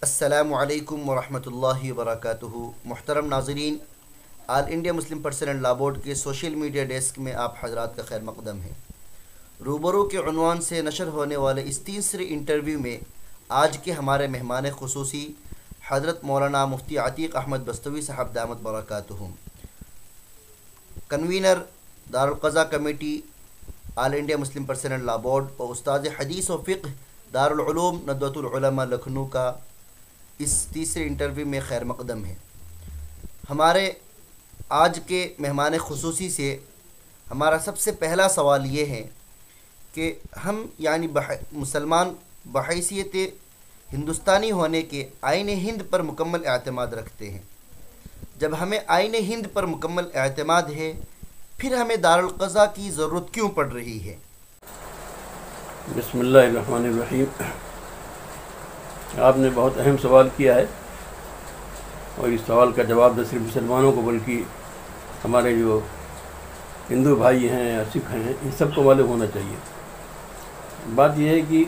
السلام علیکم ورحمۃ اللہ وبرکاتہ۔ محترم ناظرین، آل انڈیا مسلم پرسنل لا بورڈ کے سوشل میڈیا ڈیسک میں آپ حضرات کا خیر مقدم ہے۔ روبرو کے عنوان سے نشر ہونے والے اس تیسرے انٹرویو میں آج کے ہمارے مہمان خصوصی حضرت مولانا مفتی عتیق احمد بستوی صاحب دامت برکاتہم، کنوینر دارالقضاء کمیٹی آل انڈیا مسلم پرسنل لا بورڈ اور استاد حدیث و فقہ دارالعلوم ندوۃ العلماء لکھنؤ کا اس تیسرے انٹرویو میں خیر مقدم ہے۔ ہمارے آج کے مہمان خصوصی سے ہمارا سب سے پہلا سوال یہ ہے کہ ہم مسلمان بحیثیت ہندوستانی ہونے کے آئین ہند پر مکمل اعتماد رکھتے ہیں۔ جب ہمیں آئین ہند پر مکمل اعتماد ہے، پھر ہمیں دارالقضاء کی ضرورت کیوں پڑ رہی ہے؟ بسم اللہ الرحمن الرحیم۔ آپ نے بہت اہم سوال کیا ہے، اور اس سوال کا جواب نہ صرف مسلمانوں کو بلکہ ہمارے جو ہندو بھائی ہیں یا سکھ ہیں ان سب کو معلوم ہونا چاہیے۔ بات یہ ہے کہ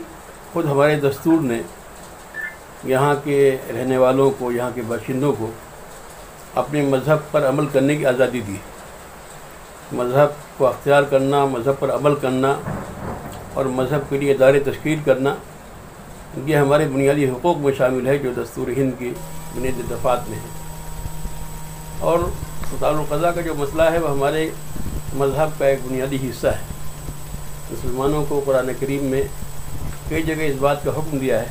خود ہمارے دستور نے یہاں کے رہنے والوں کو، یہاں کے باشندوں کو اپنے مذہب پر عمل کرنے کی آزادی دی۔ مذہب کو اختیار کرنا، مذہب پر عمل کرنا اور مذہب کے لیے ادارے تشکیل کرنا، یہ ہمارے بنیادی حقوق میں شامل ہے جو دستور ہند کی بنیادی دفعات میں ہے۔ اور دارالقضاء کا جو مسئلہ ہے وہ ہمارے مذہب کا ایک بنیادی حصہ ہے۔ مسلمانوں کو قرآن کریم میں کئی جگہ اس بات کا حکم دیا ہے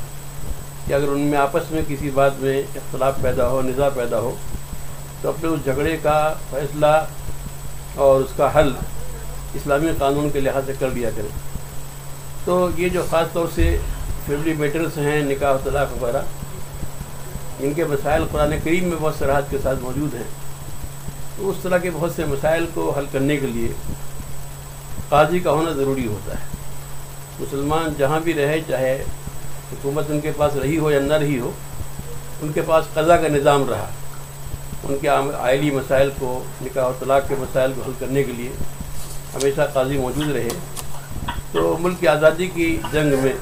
کہ اگر ان میں آپس میں کسی بات میں اختلاف پیدا ہو، نزاع پیدا ہو، تو اپنے اس جھگڑے کا فیصلہ اور اس کا حل اسلامی قانون کے لحاظ سے کر لیا کریں۔ تو یہ جو خاص طور سے فیملی میٹرز ہیں، نکاح و طلاق وغیرہ، ان کے مسائل قرآن کریم میں بہت صراحت کے ساتھ موجود ہیں۔ تو اس طرح کے بہت سے مسائل کو حل کرنے کے لیے قاضی کا ہونا ضروری ہوتا ہے۔ مسلمان جہاں بھی رہے، چاہے حکومت ان کے پاس رہی ہو یا نہ رہی ہو، ان کے پاس قضا کا نظام رہا۔ ان کے آئلی مسائل کو، نکاح و طلاق کے مسائل کو حل کرنے کے لیے ہمیشہ قاضی موجود رہے۔ تو ملک کی آزادی کی جنگ میں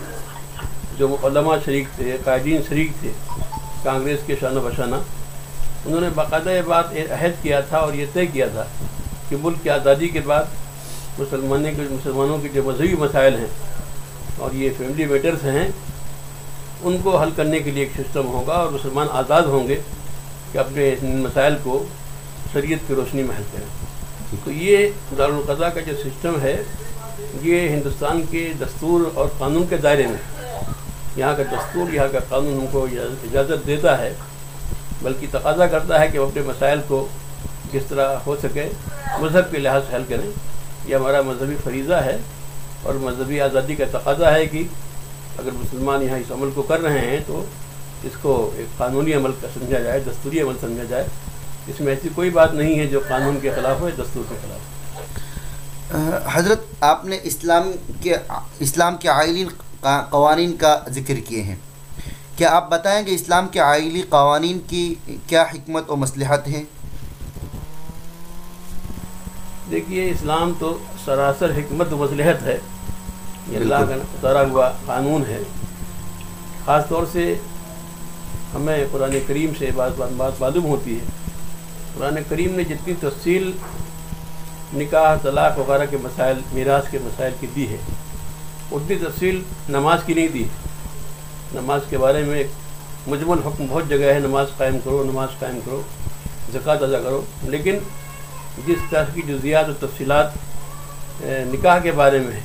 جو علماء شریک تھے، قائدین شریک تھے کانگریس کے شانہ بشانہ، انہوں نے باقاعدہ یہ بات عہد کیا تھا اور یہ طے کیا تھا کہ ملک کی آزادی کے بعد مسلمانوں کے جو مذہبی مسائل ہیں اور یہ فیملی میٹرز ہیں، ان کو حل کرنے کے لیے ایک سسٹم ہوگا اور مسلمان آزاد ہوں گے کہ اپنے ان مسائل کو شریعت کی روشنی میں حل کریں۔ تو یہ دارالقضاء کا جو سسٹم ہے، یہ ہندوستان کے دستور اور قانون کے دائرے میں، یہاں کا دستور، یہاں کا قانون ہم کو اجازت دیتا ہے، بلکہ تقاضا کرتا ہے کہ ہم اپنے مسائل کو جس طرح ہو سکے مذہب کے لحاظ سے حل کریں۔ یہ ہمارا مذہبی فریضہ ہے اور مذہبی آزادی کا تقاضا ہے کہ اگر مسلمان یہاں اس عمل کو کر رہے ہیں تو اس کو ایک قانونی عمل کا سمجھا جائے، دستوری عمل سمجھا جائے۔ اس میں ایسی کوئی بات نہیں ہے جو قانون کے خلاف ہو یا دستور کے خلاف۔ حضرت، آپ نے اسلام کے آئلی قوانین کا ذکر کیے ہیں، کیا آپ بتائیں گے اسلام کے آئلی قوانین کی کیا حکمت و مصلحت ہے؟ دیکھیے، اسلام تو سراسر حکمت و مصلحت ہے، یہ اللہ کا اتارا ہوا قانون ہے۔ خاص طور سے ہمیں قرآن کریم سے بات معلوم ہوتی ہے۔ قرآن کریم نے جتنی تفصیل نکاح، طلاق وغیرہ کے مسائل، میراث کے مسائل کی دی ہے، اتنی تفصیل نماز کی نہیں دی۔ نماز کے بارے میں ایک مجمل حکم بہت جگہ ہے، نماز قائم کرو، نماز قائم کرو، زکوٰۃ ادا کرو، لیکن جس طرح کی جزیات و تفصیلات نکاح کے بارے میں ہے،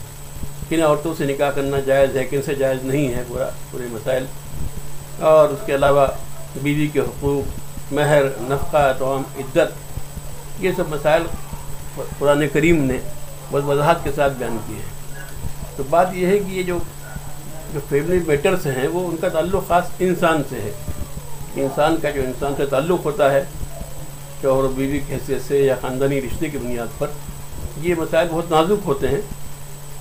کن عورتوں سے نکاح کرنا جائز ہے، کن سے جائز نہیں ہے، پورے مسائل، اور اس کے علاوہ بیوی کے حقوق، مہر، نفقہ، توام، عدت، یہ سب مسائل قرآن کریم نے بہت وضاحت کے ساتھ بیان کیے ہیں۔ تو بات یہ ہے کہ یہ جو فیملی میٹرز ہیں، وہ ان کا تعلق خاص انسان سے ہے۔ انسان کا جو انسان سے تعلق ہوتا ہے، شوہر و بیوی کی حیثیت سے یا خاندانی رشتے کی بنیاد پر، یہ مسائل بہت نازک ہوتے ہیں۔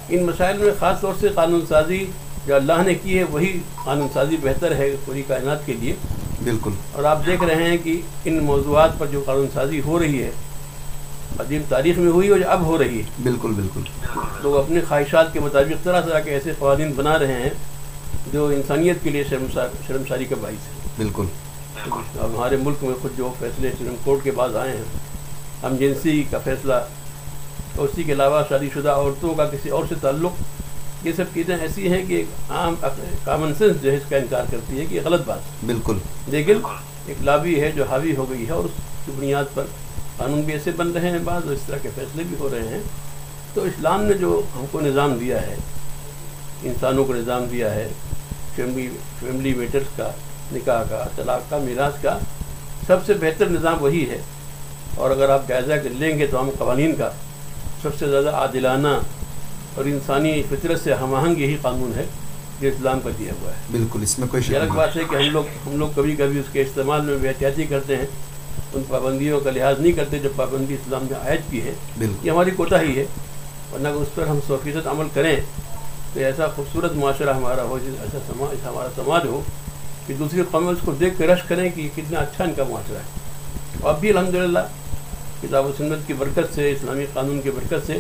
ان مسائل میں خاص طور سے قانون سازی جو اللہ نے کی ہے، وہی قانون سازی بہتر ہے پوری کائنات کے لیے۔ بالکل۔ اور آپ دیکھ رہے ہیں کہ ان موضوعات پر جو قانون سازی ہو رہی ہے، قدیم تاریخ میں ہوئی اور اب ہو رہی ہے۔ بالکل بالکل۔ لوگ اپنی خواہشات کے مطابق طرح طرح کے ایسے قوانین بنا رہے ہیں جو انسانیت کے لیے شرمساری کا باعث ہے. بالکل. اب ہمارے ملک میں خود جو فیصلے سپریم کورٹ کے بعد آئے ہیں، ہم جنسی کا فیصلہ، اسی کے علاوہ شادی شدہ عورتوں کا کسی اور سے تعلق، یہ سب چیزیں ایسی ہیں کہ ایک عام کامن سینس جو ہے اس کا انکار کرتی ہے کہ یہ غلط بات ہے. بالکل. لیکن ایک لابی ہے جو حاوی ہو گئی ہے، اور اس کی بنیاد پر قانون بھی ایسے بن رہے ہیں بعض، اور اس طرح کے فیصلے بھی ہو رہے ہیں. تو اسلام نے جو ہم کو نظام دیا ہے، انسانوں کو نظام دیا ہے فیملی میٹرز کا، نکاح کا، طلاق کا، میراث کا، سب سے بہتر نظام وہی ہے. اور اگر آپ جائزہ لیں گے تو ہم قوانین کا سب سے زیادہ عادلانہ اور انسانی فطرت سے ہم آہنگ یہی قانون ہے جو اسلام کا دیا ہوا ہے. بالکل، اس میں کوئی شک یہ الگ نہیں. بات ہے کہ ہم لوگ کبھی کبھی اس کے استعمال میں بے احتیاطی کرتے ہیں، ان پابندیوں کا لحاظ نہیں کرتے جو پابندی اسلام میں عائد کی ہے. بالکل. یہ ہماری کوتاہی ہے، ورنہ اگر اس پر ہم 100% عمل کریں تو ایسا خوبصورت معاشرہ ہمارا ہو، ایسا ہمارا سماج ہو کہ دوسری قومیں اس کو دیکھ کے رشک کریں کہ کتنا اچھا ان کا معاشرہ ہے. اور اب بھی الحمدللہ کتاب و سنت کی برکت سے، اسلامی قانون کی برکت سے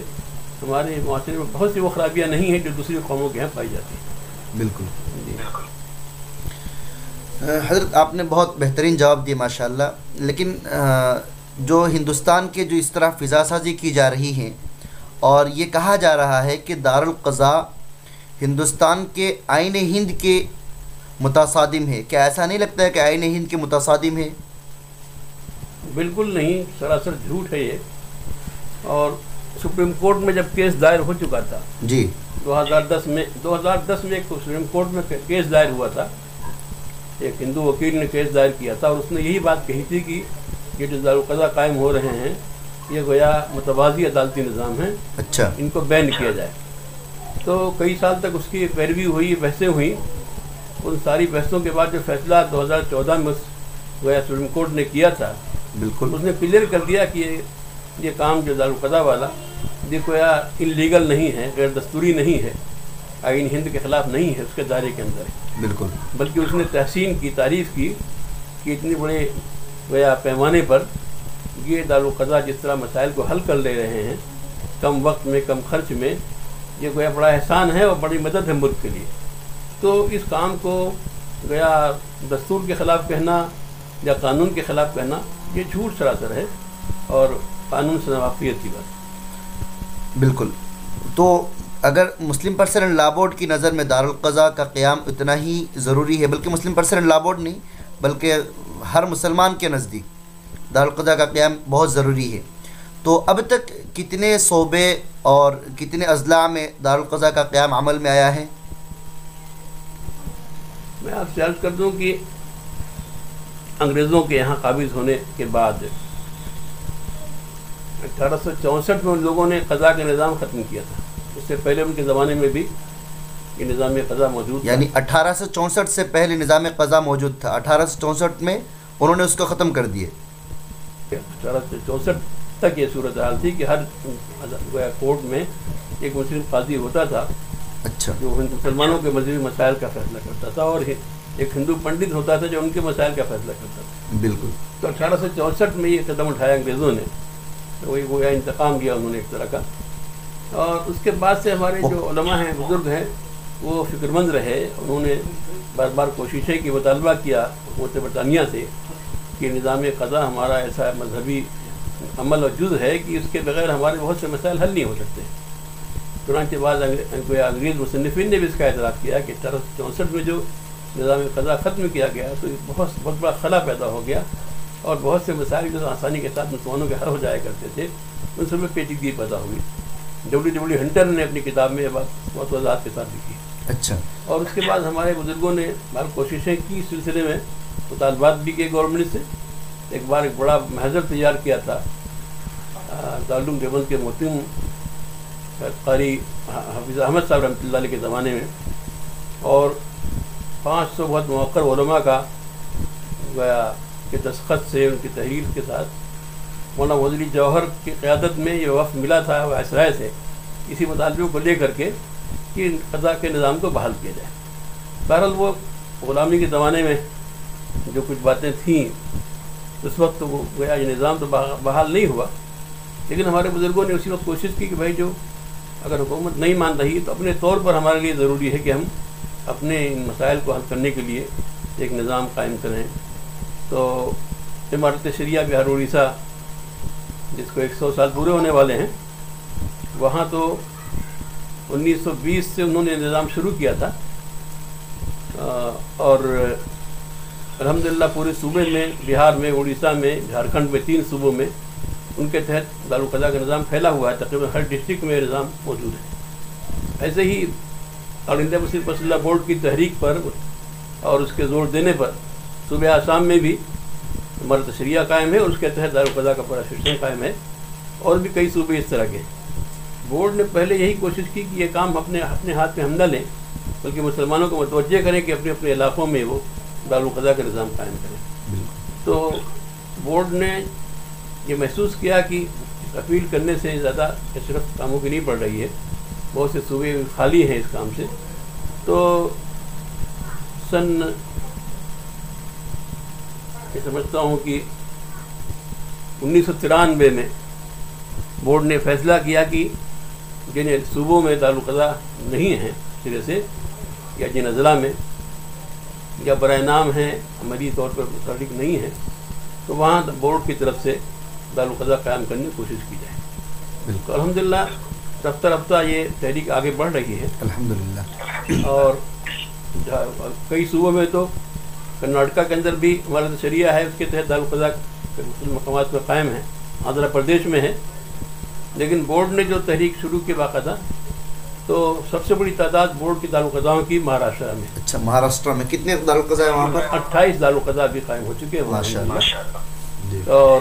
ہمارے معاشرے میں بہت سی وہ خرابیاں نہیں ہیں جو دوسری قوموں کے یہاں پائی جاتی ہیں. بالکل. جی. حضرت آپ نے بہت بہترین جواب دیا ماشاء اللہ. لیکن جو ہندوستان کے جو اس طرح فضا سازی کی جا رہی ہیں، اور یہ کہا جا رہا ہے کہ دارالقضاء ہندوستان کے آئین ہند کے متصادم ہے، کیا ایسا نہیں لگتا ہے کہ آئین ہند کے متصادم ہے؟ بالکل نہیں، سراسر جھوٹ ہے یہ. اور سپریم کورٹ میں جب کیس دائر ہو چکا تھا جی 2010 میں ایک سپریم کورٹ میں کیس دائر ہوا تھا، ایک ہندو وکیل نے کیس دائر کیا تھا، اور اس نے یہی بات کہی تھی کہ یہ جو دارالقضاء قائم ہو رہے ہیں یہ گویا متوازی عدالتی نظام ہیں، اچھا، ان کو بین کیا جائے. تو کئی سال تک اس کی پیروی ہوئی، بحثیں ہوئیں. ان ساری بحثوں کے بعد جو فیصلہ 2014 میں گویا سپریم کورٹ نے کیا تھا، بالکل اس نے کلیئر کر دیا کہ یہ کام جو دارالقضاء والا یہ گویا انلیگل نہیں ہے، غیر دستوری نہیں ہے، آئین ہند کے خلاف نہیں ہے، اس کے دائرے کے اندر ہے. بالکل. بلکہ اس نے تحسین کی، تعریف کی کہ اتنی بڑے گویا پیمانے پر یہ دارالقضاء جس طرح مسائل کو حل کر لے رہے ہیں کم وقت میں، کم خرچ میں، یہ گویا بڑا احسان ہے اور بڑی مدد ہے ملک کے لیے. تو اس کام کو گویا دستور کے خلاف کہنا یا قانون کے خلاف کہنا یہ جھوٹ سراسر ہے اور قانون سے ناواقفیت کی بات. بالکل. تو اگر مسلم پرسنل لا بورڈ کی نظر میں دارالقضاء کا قیام اتنا ہی ضروری ہے، بلکہ مسلم پرسنل لا بورڈ نہیں بلکہ ہر مسلمان کے نزدیک دارالقضاء کا قیام بہت ضروری ہے، تو اب تک کتنے صوبے اور کتنے اضلاع میں دارالقضاء کا قیام عمل میں آیا ہے؟ میں آپ سے عرض کر دوں کہ انگریزوں کے یہاں قابض ہونے کے بعد 1864 میں ان لوگوں نے قضاء کا نظام ختم کیا تھا. اس سے پہلے ان کے زمانے میں بھی یہ نظام قضاء موجود تھا. یعنی 1864 سے پہلے نظام قضاء موجود تھا، 1864 میں انہوں نے اس کو ختم کر دیے. 1864 تک یہ صورتحال تھی کہ ہر کورٹ میں ایک مسلم قاضی ہوتا تھا، اچھا، جو مسلمانوں کے مذہبی مسائل کا فیصلہ کرتا تھا، اور ایک ہندو پنڈت ہوتا تھا جو ان کے مسائل کا فیصلہ کرتا تھا. بالکل. تو 1864 میں یہ قدم اٹھایا انگریزوں نے، وہی گویا انتقام کیا انہوں نے ایک طرح کا. اور اس کے بعد سے ہمارے جو علماء ہیں، بزرگ ہیں، وہ فکر مند رہے. انہوں نے بار بار کوششیں کی، مطالبہ کیا حکومت برطانیہ سے کہ نظام قضاء ہمارا ایسا مذہبی عمل اور جز ہے کہ اس کے بغیر ہمارے بہت سے مسائل حل نہیں ہو سکتے. چنانچہ بعض انگریز مصنفین نے بھی اس کا اعتراف کیا کہ 1864 میں جو نظام قضاء ختم کیا گیا تو بہت بڑا خلا پیدا ہو گیا، اور بہت سے مسائل جو آسانی کے ساتھ مسلمانوں کے حل ہو جایا کرتے تھے ان سب میں پیچیدگی پیدا ہوئی. ڈبلیو ہنٹر نے اپنی کتاب میں یہ بات بہت وضاحت کے ساتھ لکھی. اچھا. اور اس کے بعد ہمارے بزرگوں نے بہت کوششیں کی، اس سلسلے میں مطالبات بھی کیے گورنمنٹ سے. ایک بار ایک بڑا محضر تیار کیا تھا دارالعلوم دیوبند کے محترم قاری حافظ احمد صاحب رحمۃ اللہ علیہ کے زمانے میں، اور 500 بہت موقر علماء کا گویا کہ دستخط سے، ان کی تحریر کے ساتھ مولانا وزیری جوہر کی قیادت میں یہ وفد ملا تھا وائسرائے سے، اسی مطالبے کو لے کر کے کہ قضاء کے نظام کو بحال کیا جائے. بہرحال وہ غلامی کے زمانے میں جو کچھ باتیں تھیں اس وقت وہ گویا یہ نظام تو بحال نہیں ہوا، لیکن ہمارے بزرگوں نے اسی وقت کوشش کی کہ بھائی جو اگر حکومت نہیں مان رہی تو اپنے طور پر ہمارے لیے ضروری ہے کہ ہم اپنے ان مسائل کو حل کرنے کے لیے ایک نظام قائم کریں. تو عمارت شریعہ بہار اڑیسہ جس کو 100 سال پورے ہونے والے ہیں، وہاں تو 1920 سے انہوں نے نظام شروع کیا تھا، اور الحمدللہ پورے صوبے میں، بہار میں، اڑیسہ میں، جھارکھنڈ میں، 3 صوبوں میں ان کے تحت دارالقضاء کا نظام پھیلا ہوا ہے. تقریباً ہر ڈسٹرکٹ میں یہ نظام موجود ہے. ایسے ہی آل انڈیا مسلم پرسنل لا بورڈ کی تحریک پر اور اس کے زور دینے پر صوبہ آسام میں بھی عمارت شریعہ قائم ہے، اور اس کے تحت دارالقضاء کا پورا سسٹم قائم ہے، اور بھی کئی صوبے اس طرح کے. بورڈ نے پہلے یہی کوشش کی کہ یہ کام اپنے ہاتھ میں ہم نہ لیں، بلکہ مسلمانوں کو متوجہ کریں کہ اپنے اپنے علاقوں میں وہ دارالقضاء کا نظام قائم کریں. تو بورڈ نے یہ محسوس کیا کہ اپیل کرنے سے زیادہ کثرت کاموں کی نہیں پڑ رہی ہے، بہت سے صوبے خالی ہیں اس کام سے. تو یہ سمجھتا ہوں کہ 1993 میں بورڈ نے فیصلہ کیا کہ جن صوبوں میں دارالقضاء نہیں ہیں سرے سے، یا جن اضلاع میں یا برائے نام ہیں، عملی طور پر متحرک نہیں ہیں، تو وہاں بورڈ کی طرف سے دارالقضاء قائم کرنے کی کوشش کی جائے. تو الحمدللہ رفتہ رفتہ یہ تحریک آگے بڑھ رہی ہے الحمدللہ. اور کئی صوبوں میں تو کرناٹکا کے اندر بھی عمارت شریعہ ہے، اس کے تحت دارالقضاء مسلم مقامات پر قائم ہے، آندھرا پردیش میں ہے. لیکن بورڈ نے جو تحریک شروع کی باقاعدہ، تو سب سے بڑی تعداد بورڈ کی دارالقضاؤں کی مہاراشٹر میں. اچھا، مہاراشٹر میں کتنے دارالقضاء ہیں وہاں پر؟ 28 دارالقضاء بھی قائم ہو چکے ہیں ماشاءاللہ. اور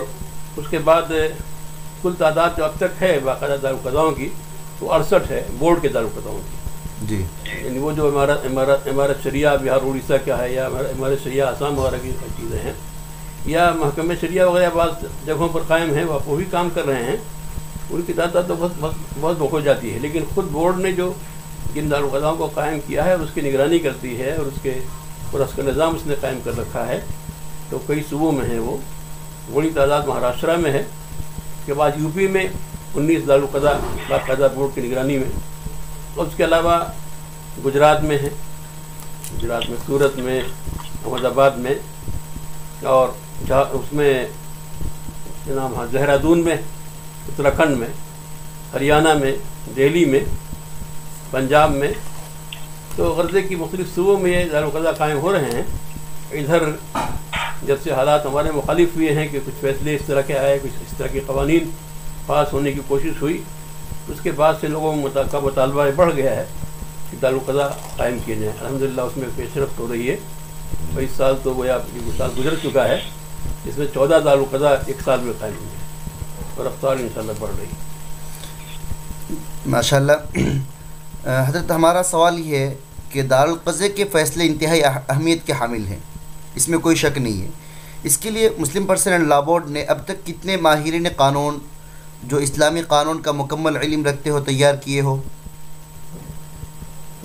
اس کے بعد کل تعداد جو اب تک ہے باقاعدہ دارالقضاؤں کی وہ 68 ہے بورڈ کے دارالقضاؤں کی. جی، یعنی وہ جو عمارت شریعہ بہار اڑیسہ کیا ہے، یا عمارت شریعہ آسام وغیرہ کی چیزیں ہیں، یا محکمہ شریعہ وغیرہ بعض جگہوں پر قائم ہیں، وہ بھی کام کر رہے ہیں. ان کی تعداد تو بہت ہو جاتی ہے. لیکن خود بورڈ نے جو جن دارالقضاؤں کو قائم کیا ہے، اس کی نگرانی کرتی ہے، اور اس کا نظام اس نے قائم کر رکھا ہے. تو کئی صوبوں میں ہیں، وہ بڑی تعداد مہاراشٹر میں ہے. اس کے بعد یو پی میں 19 دارالقضاء باقاعدہ بورڈ کی نگرانی میں. اور اس کے علاوہ گجرات میں ہے، گجرات میں سورت میں، احمد آباد میں، اور اس میں کیا نام ہے دہرادون میں، اتراکھنڈ میں، ہریانہ میں، دہلی میں، پنجاب میں. تو غرضے کی مختلف صوبوں میں یہ دارالقضاء قائم ہو رہے ہیں. ادھر جب سے حالات ہمارے مخالف ہوئے ہیں کہ کچھ فیصلے اس طرح کے آئے، کچھ اس طرح کے قوانین پاس ہونے کی کوشش ہوئی، اس کے بعد سے لوگوں کا مطالبہ بڑھ گیا ہے کہ دارالقضاء قائم کیے جائیں. الحمدللہ اس میں پیش رفت ہو رہی ہے. 22 سال تو گویا سال گزر چکا ہے، اس میں 14 دارالقضاء ایک سال میں قائم ہوئے ہیں، اور رفتار انشاءاللہ بڑھ رہی ہے. ماشاءاللہ. حضرت ہمارا سوال یہ ہے کہ دارالقضاء کے فیصلے انتہائی اہمیت کے حامل ہیں، اس میں کوئی شک نہیں ہے. اس کے لیے مسلم پرسنل لا بورڈ نے اب تک کتنے ماہرین قانون جو اسلامی قانون کا مکمل علم رکھتے ہو تیار کیے ہو؟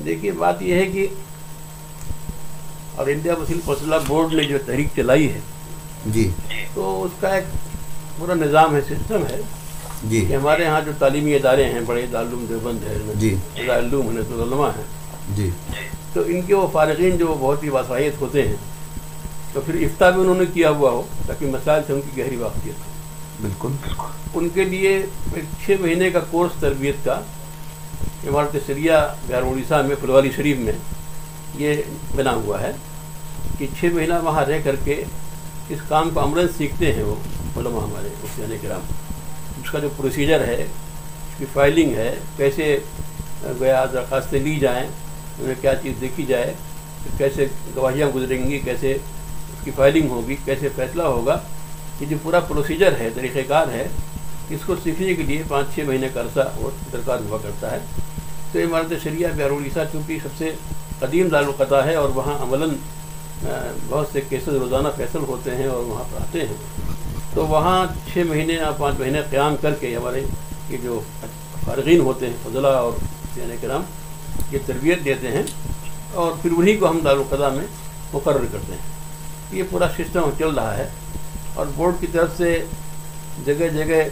دیکھیے بات یہ ہے کہ اور انڈیا مسلم پرسنل لا بورڈ نے جو تحریک چلائی ہے جی، تو اس کا ایک پورا نظام ہے، سسٹم ہے جی، کہ ہمارے ہاں جو تعلیمی ادارے ہیں، بڑے دارالعلوم دیوبند ہے، جی، دارالعلوم حنیت العلماء ہیں، جی، تو ان کے وہ فارغین جو بہت ہی باصلاحیت ہوتے ہیں، تو پھر افتاء بھی انہوں نے کیا ہوا ہو تاکہ مسائل سے ان کی گہری واقفیت ہو. بالکل. ان کے لیے ایک 6 مہینے کا کورس تربیت کا عمارت شریعہ بہار اڑیسہ میں پھلواری شریف میں یہ بنا ہوا ہے کہ 6 مہینہ وہاں رہ کر کے اس کام کو عملاً سیکھتے ہیں وہ علماء ہمارے مفتیان کرام. اس کا جو پروسیجر ہے، اس کی فائلنگ ہے، کیسے گویا درخواستیں لی جائیں، انہیں کیا چیز دیکھی جائے، کیسے گواہیاں گزریں گی، کیسے اس کی فائلنگ ہوگی، کیسے فیصلہ ہوگا، یہ جو پورا پروسیجر ہے، طریقہ کار ہے، اس کو سیکھنے کے لیے 5-6 مہینے کا عرصہ وہ درکار ہوا کرتا ہے. تو عمارت شریعہ بہار اڑیسہ چونکہ سب سے قدیم دارالقضاء ہے، اور وہاں عملاً بہت سے کیسز روزانہ فیصل ہوتے ہیں اور وہاں پر آتے ہیں، تو وہاں 6 مہینے یا 5 مہینے قیام کر کے ہمارے یہ جو فارغین ہوتے ہیں فضلاء اور مفتیان کرام یہ تربیت دیتے ہیں، اور پھر انہی کو ہم دارالقضاء میں مقرر کرتے ہیں. یہ پورا سسٹم چل رہا ہے. اور بورڈ کی طرف سے جگہ جگہ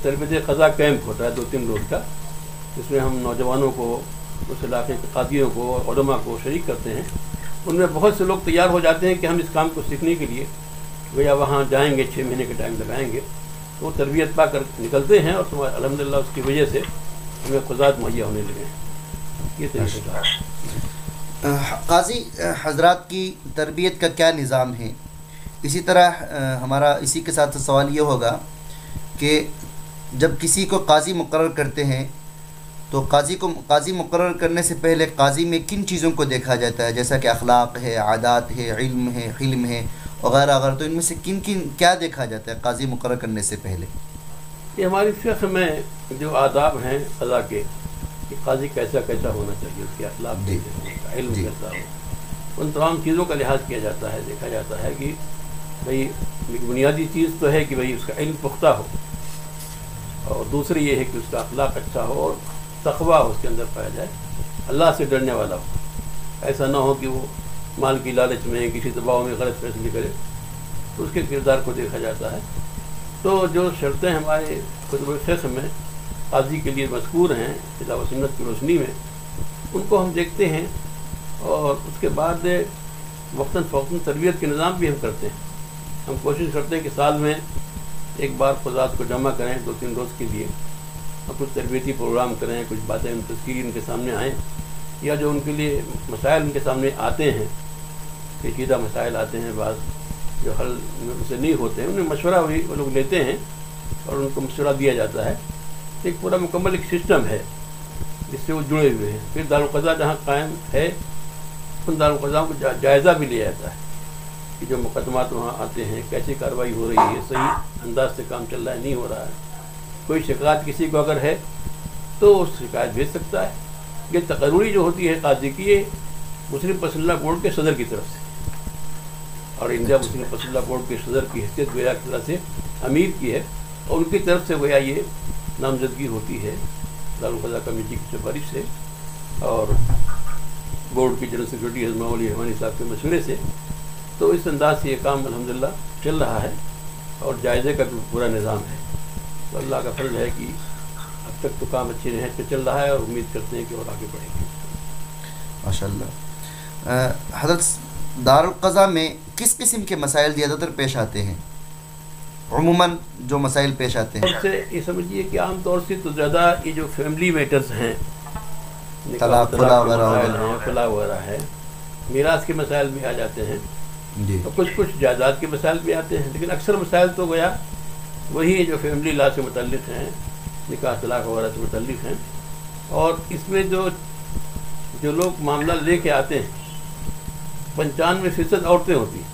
تربیت قضاء کیمپ ہوتا ہے 2-3 روز کا، جس میں ہم نوجوانوں کو اس علاقے کے قاضیوں کو اور علماء کو شریک کرتے ہیں، ان میں بہت سے لوگ تیار ہو جاتے ہیں کہ ہم اس کام کو سیکھنے کے لیے گویا وہاں جائیں گے، 6 مہینے کے ٹائم لگائیں گے، وہ تربیت پا کر نکلتے ہیں، اور الحمدللہ اس کی وجہ سے ہمیں خزات مہیا ہونے لگے ہیں۔ یہ طریقہ کار۔ قاضی حضرات کی تربیت کا کیا نظام ہے؟ اسی طرح ہمارا اسی کے ساتھ سوال یہ ہوگا کہ جب کسی کو قاضی مقرر کرتے ہیں تو قاضی مقرر کرنے سے پہلے قاضی میں کن چیزوں کو دیکھا جاتا ہے، جیسا کہ اخلاق ہے، عادات ہے، علم ہے، حلم ہے وغیرہ وغیرہ، تو ان میں سے کیا دیکھا جاتا ہے قاضی مقرر کرنے سے پہلے؟ یہ ہماری فقہ میں جو آداب ہیں قضا کے، کہ قاضی کیسا ہونا چاہیے، اس کے اخلاق کیسے ہوں، اس کا علم کیسا ہو، ان تمام چیزوں کا لحاظ کیا جاتا ہے۔ دیکھا جاتا ہے کہ بھئی بنیادی چیز تو ہے کہ بھئی اس کا علم پختہ ہو، اور دوسری یہ ہے کہ اس کا اخلاق اچھا ہو اور تقویٰ اس کے اندر پایا جائے، اللہ سے ڈرنے والا ہو۔ ایسا نہ ہو کہ وہ مال کی لالچ میں کسی دباؤ میں غلط فیصلے کرے، تو اس کے کردار کو دیکھا جاتا ہے۔ تو جو شرطیں ہمارے کتب فقہ میں قاضی کے لیے مذکور ہیں کتاب و سنت کی روشنی میں، ان کو ہم دیکھتے ہیں، اور اس کے بعد وقتاً فوقتاً تربیت کے نظام بھی ہم کرتے ہیں۔ ہم کوشش کرتے ہیں کہ سال میں ایک بار قضات کو جمع کریں 2-3 روز کے لیے، اور کچھ تربیتی پروگرام کریں، کچھ باتیں تذکیری ان کے سامنے آئیں، یا جو ان کے لیے مسائل ان کے سامنے آتے ہیں، پیچیدہ مسائل آتے ہیں، بعض جو حل ان سے نہیں ہوتے ہیں، انہیں مشورہ بھی وہ لوگ لیتے ہیں اور ان کو مشورہ دیا جاتا ہے۔ ایک پورا مکمل ایک سسٹم ہے جس سے وہ جڑے ہوئے ہیں۔ پھر دارالقضا جہاں قائم ہے، ان دارالقضاؤں کو جائزہ بھی لیا جاتا ہے کہ جو مقدمات وہاں آتے ہیں کیسی کارروائی ہو رہی ہے، صحیح انداز سے کام چل رہا ہے نہیں ہو رہا ہے۔ کوئی شکایت کسی کو اگر ہے تو اس شکایت بھیج سکتا ہے۔ یہ تقرری جو ہوتی ہے قاضی کی، یہ مسلم پسندہ بورڈ کے صدر کی طرف سے، اور انڈیا مسلم پسندہ بورڈ کے صدر کی حیثیت گویا کی طرح سے امیر کی ہے، اور ان کی طرف سے گویا یہ نامزدگی ہوتی ہے دارالقضا کمیٹی کی سفارش سے اور بورڈ کی جنرل سیکرٹری حضرت مولانا علی حمانی صاحب کے مشورے سے۔ تو اس انداز سے یہ کام الحمدللہ چل رہا ہے، اور جائزے کا بھی پورا نظام ہے۔ تو اللہ کا فضل ہے کہ اب تک تو کام اچھی نہج پہ چل رہا ہے، اور امید کرتے ہیں کہ اور آگے بڑھے گی ماشاء اللہ۔ حضرت دارالقضا میں کس قسم کے مسائل زیادہ تر پیش آتے ہیں؟ عموماً جو مسائل پیش آتے ہیں، اس سے یہ سمجھیے کہ عام طور سے تو زیادہ یہ جو فیملی میٹرز ہیں، طلاق کے مسائل ہیں، خلا وغیرہ ہے، میراث کے مسائل بھی آ جاتے ہیں، جی، اور کچھ جائیداد کے مسائل بھی آتے ہیں، لیکن اکثر مسائل تو گویا وہی جو فیملی لا سے متعلق ہیں، نکاح طلاق وغیرہ سے متعلق ہیں۔ اور اس میں جو لوگ معاملہ لے کے آتے ہیں 95% عورتیں ہوتی ہیں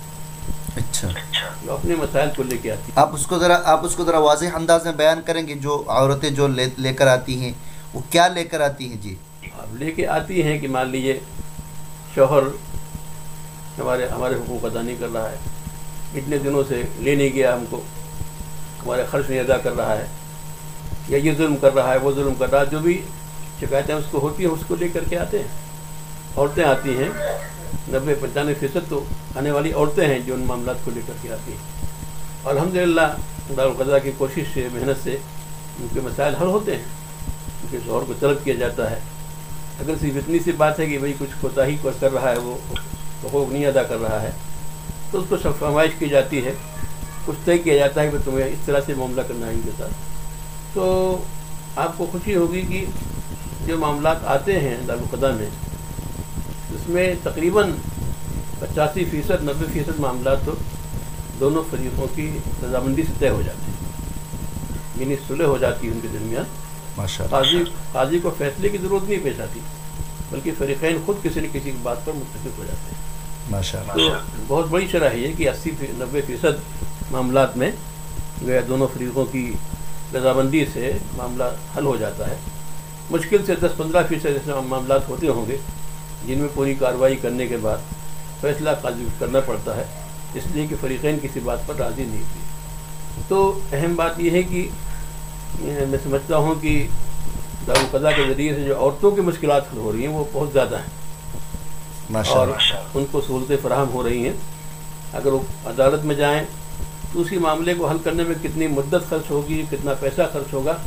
اچھا، جو اپنے مسائل کو لے کے آتی ہیں۔ آپ اس کو ذرا واضح انداز میں بیان کریں گے، جو عورتیں جو لے کر آتی ہیں وہ کیا لے کر آتی ہیں؟ جی، اب لے کے آتی ہیں کہ مان لیجیے شوہر ہمارے حقوق ادا نہیں کر رہا ہے، اتنے دنوں سے لے نہیں گیا ہم کو، ہمارے خرچ نہیں ادا کر رہا ہے، یا یہ ظلم کر رہا ہے، وہ ظلم کر رہا ہے، جو بھی شکایتیں اس کو ہوتی ہیں اس کو لے کر کے آتے ہیں۔ عورتیں آتی ہیں 90-95% تو آنے والی عورتیں ہیں جو ان معاملات کو لے کر کے آتی ہیں، اور الحمدللہ دارالقضا کی کوشش سے، محنت سے ان کے مسائل حل ہوتے ہیں، ان کے شوہر کو طلب کیا جاتا ہے۔ اگر صرف اتنی سی بات ہے کہ بھئی کچھ کوتاہی کو کر رہا ہے، وہ حقوق نہیں ادا کر رہا ہے، تو اس کو سب فرمائش کی جاتی ہے، کچھ طے کیا جاتا ہے کہ تمہیں اس طرح سے معاملہ کرنا ہے ان کے ساتھ۔ تو آپ کو خوشی ہوگی کہ جو معاملات آتے ہیں دارالقضا میں، اس میں تقریباً 85% 90% معاملات تو دونوں فریقوں کی رضامندی سے طے ہو جاتے ہیں، یعنی صلح ہو جاتی ہے ان کے درمیان۔ قاضی کو فیصلے کی ضرورت نہیں پیش آتی، بلکہ فریقین خود کسی نہ کسی بات پر متفق ہو جاتے ہیں۔ تو بہت بڑی شرح ہے یہ کہ 80-90% معاملات میں دونوں فریقوں کی رضامندی سے معاملہ حل ہو جاتا ہے۔ مشکل سے 10-15% ایسے معاملات ہوتے ہوں گے جن میں پوری کارروائی کرنے کے بعد فیصلہ قاضی کرنا پڑتا ہے، اس لیے کہ فریقین کسی بات پر راضی نہیں تھے۔ تو اہم بات یہ ہے کہ میں سمجھتا ہوں کہ دارالقضا کے ذریعے سے جو عورتوں کی مشکلات حل ہو رہی ہیں وہ بہت زیادہ ہیں، اور ان کو سہولتیں فراہم ہو رہی ہیں۔ اگر وہ عدالت میں جائیں تو اسی معاملے کو حل کرنے میں کتنی مدت خرچ ہوگی، کتنا پیسہ خرچ ہوگا،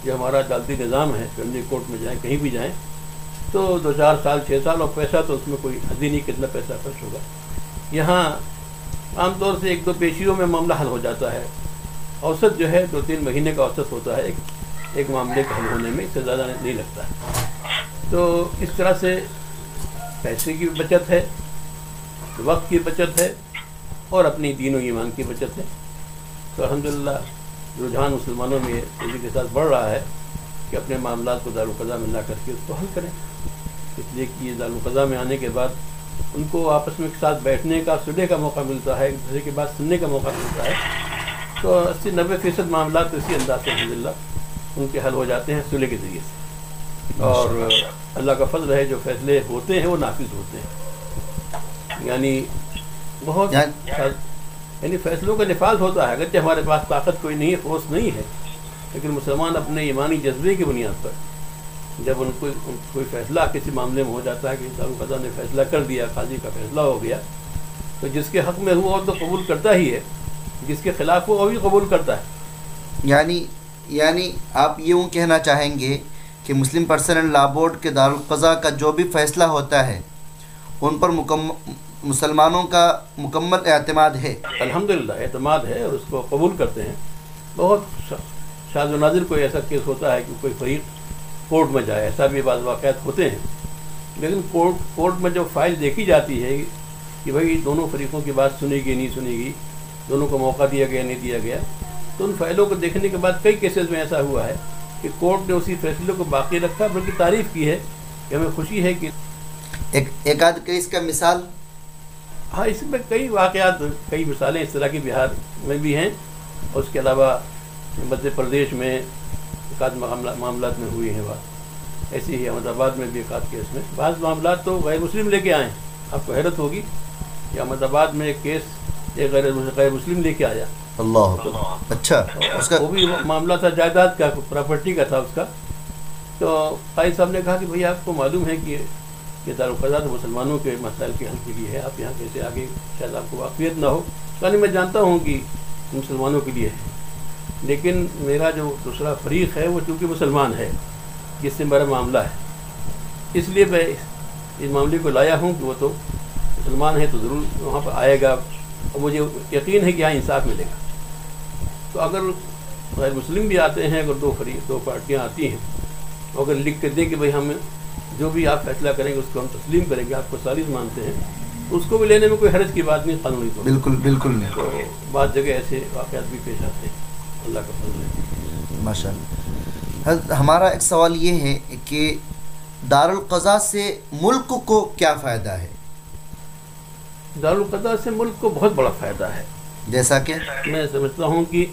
جو ہمارا عدالتی نظام ہے، فیملی کورٹ میں جائیں، کہیں بھی جائیں، تو 2-4 سال 6 سال، اور پیسہ تو اس میں کوئی حد ہی نہیں کتنا پیسہ خرچ ہوگا. یہاں عام طور سے 1-2 پیشیوں میں معاملہ حل ہو جاتا ہے. اوسط جو ہے 2-3 مہینے کا اوسط ہوتا ہے ایک معاملے کا حل ہونے میں، اس سے زیادہ نہیں لگتا ہے. تو اس طرح سے پیسے کی بچت ہے، وقت کی بچت ہے، اور اپنی دین و ایمان کی بچت ہے. تو الحمدللہ رجحان مسلمانوں میں تیزی کے ساتھ بڑھ رہا ہے کہ اپنے معاملات کو دارالقضاء میں لا کر کے اس کو حل کریں. اس لیے کہ یہ دارالقضاء میں آنے کے بعد ان کو آپس میں ایک ساتھ بیٹھنے کا، صلح کا موقع ملتا ہے، ایک دوسرے کی بات سننے کا موقع ملتا ہے. تو 80-90% معاملات اسی انداز سے الحمدللہ ان کے حل ہو جاتے ہیں صلح کے ذریعے سے. اور اللہ کا فضل ہے، جو فیصلے ہوتے ہیں وہ نافذ ہوتے ہیں. یعنی بہت یعنی فیصلوں کا نفاذ ہوتا ہے. اگرچہ ہمارے پاس طاقت کوئی نہیں ہے، فورس نہیں ہے، لیکن مسلمان اپنے ایمانی جذبے کی بنیاد پر جب ان کو کوئی فیصلہ کسی معاملے میں ہو جاتا ہے کہ دارالقضاء نے فیصلہ کر دیا، قاضی کا فیصلہ ہو گیا، تو جس کے حق میں ہوا وہ تو قبول کرتا ہی ہے، جس کے خلاف ہوا وہ بھی قبول کرتا ہے. یعنی آپ یوں کہنا چاہیں گے کہ مسلم پرسنل لا بورڈ کے دارالقضاء کا جو بھی فیصلہ ہوتا ہے ان پر مسلمانوں کا مکمل اعتماد ہے؟ الحمدللہ اعتماد ہے، اور اس کو قبول کرتے ہیں. بہت شاذ و نادر کوئی ایسا کیس ہوتا ہے کہ کوئی فریق کورٹ میں جائے، ایسا بھی بعض واقعات ہوتے ہیں. لیکن کورٹ میں جو فائل دیکھی جاتی ہے کہ بھائی دونوں فریقوں کی بات سنے گی نہیں سنے گی، دونوں کو موقع دیا گیا نہیں دیا گیا، تو ان فائلوں کو دیکھنے کے بعد کئی کیسز میں ایسا ہوا ہے کہ کورٹ نے اسی فیصلے کو باقی رکھا، بلکہ تعریف کی ہے کہ ہمیں خوشی ہے کہ ایک آدھ کیس کا مثال. ہاں، اس میں کئی واقعات، کئی مثالیں اس طرح کی بہار میں بھی ہیں، اور اس کے علاوہ مدھیہ پردیش میں ایک آدھ معاملات میں ہوئی ہیں بات. ایسی ہی احمد آباد میں بھی ایک آدھ کیس میں بعض معاملات تو غیر مسلم لے کے آئے ہیں. آپ کو حیرت ہوگی کہ احمد آباد میں ایک کیس ایک غیر مسلم لے کے آیا. اللہ، اچھا. اس کا وہ بھی معاملہ تھا جائیداد کا، پراپرٹی کا تھا اس کا. تو قاضی صاحب نے کہا کہ بھئی آپ کو معلوم ہے کہ یہ دارالقضاء تو مسلمانوں کے مسائل کے حل کے لیے ہے، آپ یہاں کیسے آگے، شاید آپ کو واقفیت نہ ہو. یعنی میں جانتا ہوں کہ مسلمانوں کے لیے ہے، لیکن میرا جو دوسرا فریق ہے وہ چونکہ مسلمان ہے جس سے میرا معاملہ ہے، اس لیے میں اس معاملے کو لایا ہوں کہ وہ تو مسلمان ہے تو ضرور وہاں پر آئے گا، اور مجھے یقین ہے کہ یہاں انصاف ملے گا. تو اگر غیر مسلم بھی آتے ہیں، اگر دو پارٹیاں آتی ہیں، اگر لکھ کے دیں کہ بھئی ہم جو بھی آپ فیصلہ کریں گے اس کو ہم تسلیم کریں گے، آپ کو ثالث مانتے ہیں، تو اس کو بھی لینے میں کوئی حرج کی بات نہیں قانونی طور پر. بالکل نہیں. تو بعض جگہ ایسے واقعات بھی پیش آتے ہیں، اللہ کا فضل ہے. ماشاء اللہ. ہمارا ایک سوال یہ ہے کہ دارالقضاء سے ملک کو کیا فائدہ ہے؟ دارالقضاء سے ملک کو بہت بڑا فائدہ ہے. جیسا کہ میں سمجھتا ہوں کہ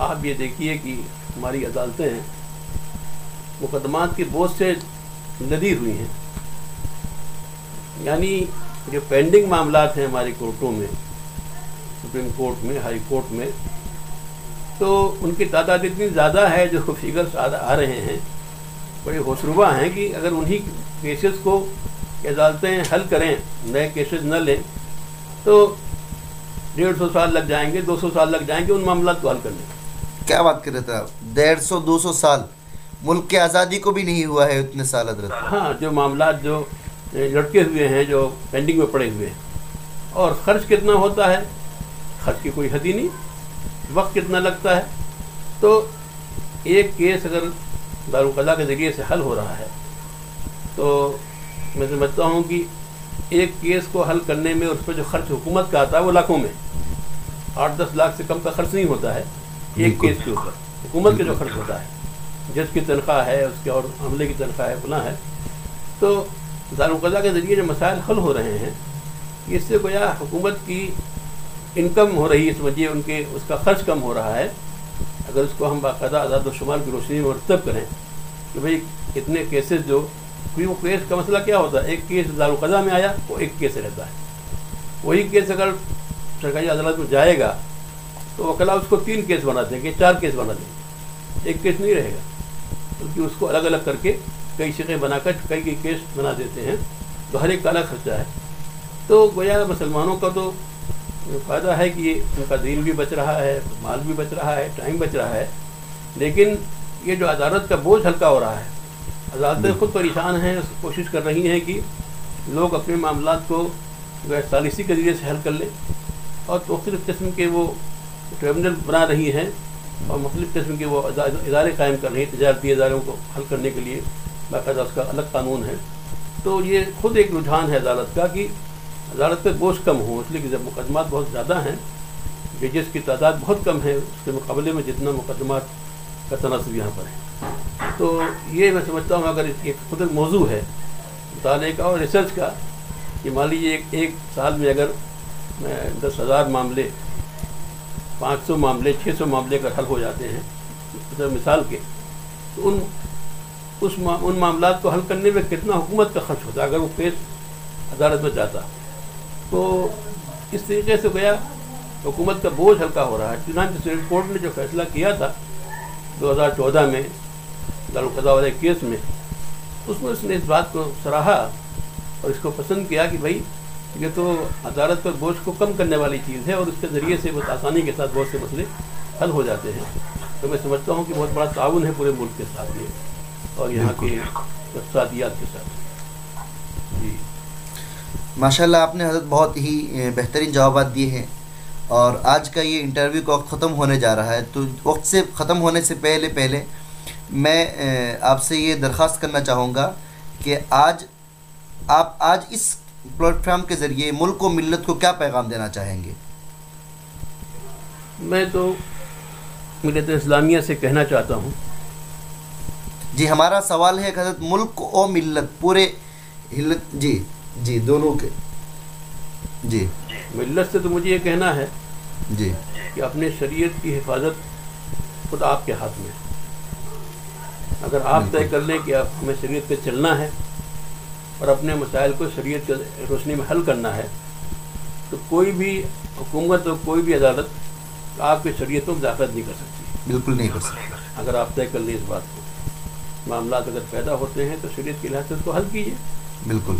آپ یہ دیکھیے کہ ہماری عدالتیں مقدمات کے بوجھ سے لدی ہوئی ہیں. یعنی جو پینڈنگ معاملات ہیں ہماری کورٹوں میں، سپریم کورٹ میں، ہائی کورٹ میں، تو ان کی تعداد اتنی زیادہ ہے، جو فگرز آ رہے ہیں بڑے ہوشربا ہیں کہ اگر انہی کیسز کو عدالتیں حل کریں، نئے کیسز نہ لیں، تو 150 سال لگ جائیں گے، 200 سال لگ جائیں گے ان معاملات کو حل کرنے میں. کیا بات کر رہے تھے آپ؟ 150-200 سال؟ ملک کی آزادی کو بھی نہیں ہوا ہے اتنے سال حضرت. ہاں، جو معاملات جو لٹکے ہوئے ہیں، جو پینڈنگ میں پڑے ہوئے ہیں. اور خرچ کتنا ہوتا ہے، خرچ کی کوئی حد ہی نہیں، وقت کتنا لگتا ہے. تو ایک کیس اگر دارالقضاء کے ذریعے سے حل ہو رہا ہے تو میں سمجھتا ہوں کہ ایک کیس کو حل کرنے میں اس پہ جو خرچ حکومت کا آتا ہے وہ لاکھوں میں، 8-10 لاکھ سے کم کا خرچ نہیں ہوتا ہے ایک کیس کے اوپر. حکومت کا جو خرچ ہوتا ہے، جج کی تنخواہ ہے اس کے، اور عملے کی تنخواہ ہے، فلاں ہے. تو دارالقضاء کے ذریعے جو مسائل حل ہو رہے ہیں، اس سے گویا حکومت کی انکم ہو رہی ہے، سمجھیے ان کے اس کا خرچ کم ہو رہا ہے. اگر اس کو ہم باقاعدہ اعداد و شمار کی روشنی میں مرتب کریں کہ بھئی اتنے کیسز، جو کوئی وہ کیس کا مسئلہ کیا ہوتا ہے، ایک کیس دارالقضاء میں آیا وہ ایک کیس رہتا ہے. وہی کیس اگر سرکاری عدالت میں جائے گا تو وکلا اس کو 3 کیس بنا دیں گے، 4 کیس بنا دیں گے، ایک کیس نہیں رہے گا، کیونکہ اس کو الگ الگ کر کے کئی شقیں بنا کر کئی کیس بنا دیتے ہیں، تو ہر ایک کا الگ خرچہ ہے. تو گویا مسلمانوں کا تو فائدہ ہے کہ ان کا دین بھی بچ رہا ہے، مال بھی بچ رہا ہے، ٹائم بچ رہا ہے. لیکن یہ جو عدالت کا بوجھ ہلکا ہو رہا ہے، عدالتیں خود پریشان ہیں، کوشش کر رہی ہیں کہ لوگ اپنے معاملات کو ثالثی کے ذریعے سے حل کر لیں، اور مختلف قسم کے وہ ٹریبونل بنا رہی ہیں اور مختلف قسم کے وہ ادارے قائم کر رہی ہیں تجارتی اداروں کو حل کرنے کے لیے، باقاعدہ اس کا الگ قانون ہے۔ تو یہ خود ایک رجحان ہے عدالت کا کہ عدالت پہ بوجھ کم ہو، اس لیے کہ جب مقدمات بہت زیادہ ہیں، ججز کی تعداد بہت کم ہے اس کے مقابلے میں جتنا مقدمات کا تناسب یہاں پر ہے۔ تو یہ میں سمجھتا ہوں اگر ایک خود ایک موضوع ہے مطالعے کا اور ریسرچ کا، کہ مان لیجیے ایک سال میں اگر 10,000 معاملے، 500 معاملے، 600 معاملے اگر حل ہو جاتے ہیں مثال کے، تو ان معاملات کو حل کرنے میں کتنا حکومت کا خرچ ہوتا اگر وہ کیس عدالت میں جاتا۔ تو اس طریقے سے گویا حکومت کا بوجھ ہلکا ہو رہا ہے۔ چنانچہ سپریم کورٹ نے جو فیصلہ کیا تھا 2014 میں دارالقضا والے کیس میں، اس میں اس نے اس بات کو سراہا اور اس کو پسند کیا کہ بھائی یہ تو عدالت پر بوجھ کو کم کرنے والی چیز ہے اور اس کے ذریعے سے بہت آسانی کے ساتھ بہت سے مسئلے حل ہو جاتے ہیں۔ تو میں سمجھتا ہوں کہ بہت بڑا تعاون ہے پورے ملک کے ساتھ یہ، اور یہاں کے اقتصادیات کے ساتھ۔ جی ماشاءاللہ آپ نے حضرت بہت ہی بہترین جوابات دیے ہیں، اور آج کا یہ انٹرویو کا وقت ختم ہونے جا رہا ہے، تو وقت سے ختم ہونے سے پہلے میں آپ سے یہ درخواست کرنا چاہوں گا کہ آپ آج اس پلیٹ فارم کے ذریعے ملک و ملت کو کیا پیغام دینا چاہیں گے؟ میں تو ملت اسلامیہ سے کہنا چاہتا ہوں۔ جی ہمارا سوال ہے کہ حضرت ملک و ملت پورے جی دونوں کے، جی ملت سے تو مجھے یہ کہنا ہے جی کہ اپنے شریعت کی حفاظت خود آپ کے ہاتھ میں ہے۔ اگر آپ طے کر لیں کہ ہمیں شریعت پہ چلنا ہے اور اپنے مسائل کو شریعت کی روشنی میں حل کرنا ہے، تو کوئی بھی حکومت اور کوئی بھی عدالت آپ کے شریعتوں میں داخل نہیں کر سکتی، بالکل نہیں کر سکتی۔ اگر آپ طے کر لیں اس بات کو۔ معاملات اگر پیدا ہوتے ہیں تو شریعت کے لحاظ سے اس کو حل کیجیے، بالکل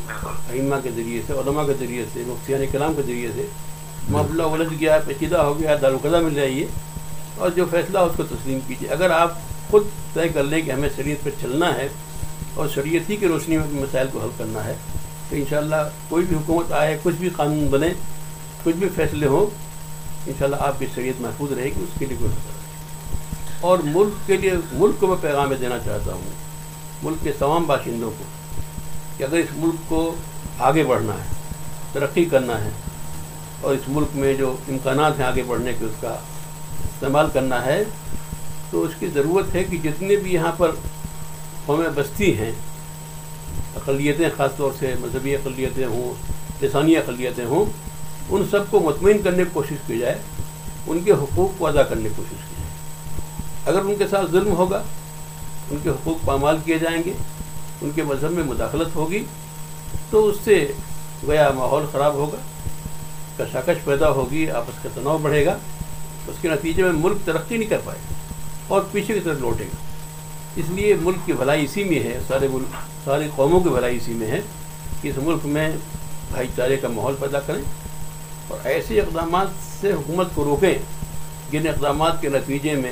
ائمہ کے ذریعے سے، علماء کے ذریعے سے، مفتیان کلام کے ذریعے سے۔ معاملہ الجھ گیا، پیچیدہ ہو گیا، دارالقضا میں لے آئیے اور جو فیصلہ اس کو تسلیم کیجیے۔ اگر آپ خود طے کر لیں کہ ہمیں شریعت پر چلنا ہے اور شریعت ہی کی روشنی میں مسائل کو حل کرنا ہے، تو انشاءاللہ کوئی بھی حکومت آئے، کچھ بھی قانون بنے، کچھ بھی فیصلے ہوں، انشاءاللہ آپ کی شریعت محفوظ رہے گی، اس کے لیے کوئی خطرہ نہیں۔ اور ملک کو میں پیغام دینا چاہتا ہوں، ملک کے تمام باشندوں کو، کہ اگر اس ملک کو آگے بڑھنا ہے، ترقی کرنا ہے، اور اس ملک میں جو امکانات ہیں آگے بڑھنے کے اس کا استعمال کرنا ہے، تو اس کی ضرورت ہے کہ جتنے بھی یہاں پر قومیں بستی ہیں، اقلیتیں، خاص طور سے مذہبی اقلیتیں ہوں، لسانی اقلیتیں ہوں، ان سب کو مطمئن کرنے کی کوشش کی جائے، ان کے حقوق کو ادا کرنے کی کوشش کی جائے۔ اگر ان کے ساتھ ظلم ہوگا، ان کے حقوق پامال کیے جائیں گے، ان کے مذہب میں مداخلت ہوگی، تو اس سے گویا ماحول خراب ہوگا، کشاکش پیدا ہوگی، آپس کا تناؤ بڑھے گا، اس کے نتیجے میں ملک ترقی نہیں کر پائے گا اور پیچھے کی طرف لوٹے گا۔ اس لیے ملک کی بھلائی اسی میں ہے، ساری قوموں کی بھلائی اسی میں ہے کہ اس ملک میں بھائی چارے کا ماحول پیدا کریں اور ایسے اقدامات سے حکومت کو روکیں جن اقدامات کے نتیجے میں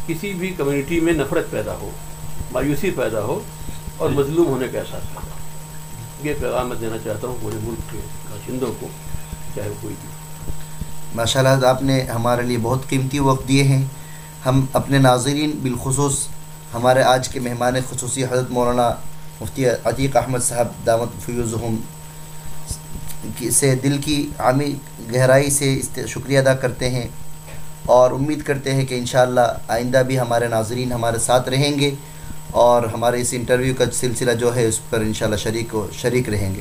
کسی بھی کمیونٹی میں نفرت پیدا ہو، مایوسی پیدا ہو اور مظلوم ہونے کا احساس پیدا ہو۔ یہ پیغام میں دینا چاہتا ہوں پورے ملک کے باشندوں کو، چاہے کوئی بھی۔ ماشاءاللہ آپ نے ہمارے لیے بہت قیمتی وقت دیے ہیں۔ ہم اپنے ناظرین بالخصوص ہمارے آج کے مہمان خصوصی حضرت مولانا مفتی عتیق احمد صاحب دامت فیوزہم سے دل کی عامی گہرائی سے شکریہ ادا کرتے ہیں، اور امید کرتے ہیں کہ انشاءاللہ آئندہ بھی ہمارے ناظرین ہمارے ساتھ رہیں گے اور ہمارے اس انٹرویو کا سلسلہ جو ہے اس پر انشاءاللہ شریک رہیں گے۔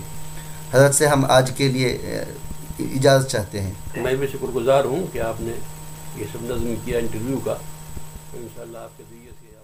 حضرت سے ہم آج کے لیے اجازت چاہتے ہیں۔ میں بھی شکر گزار ہوں کہ آپ نے یہ سب نظم کیا انٹرویو کا، انشاءاللہ آپ کے ذریعے سے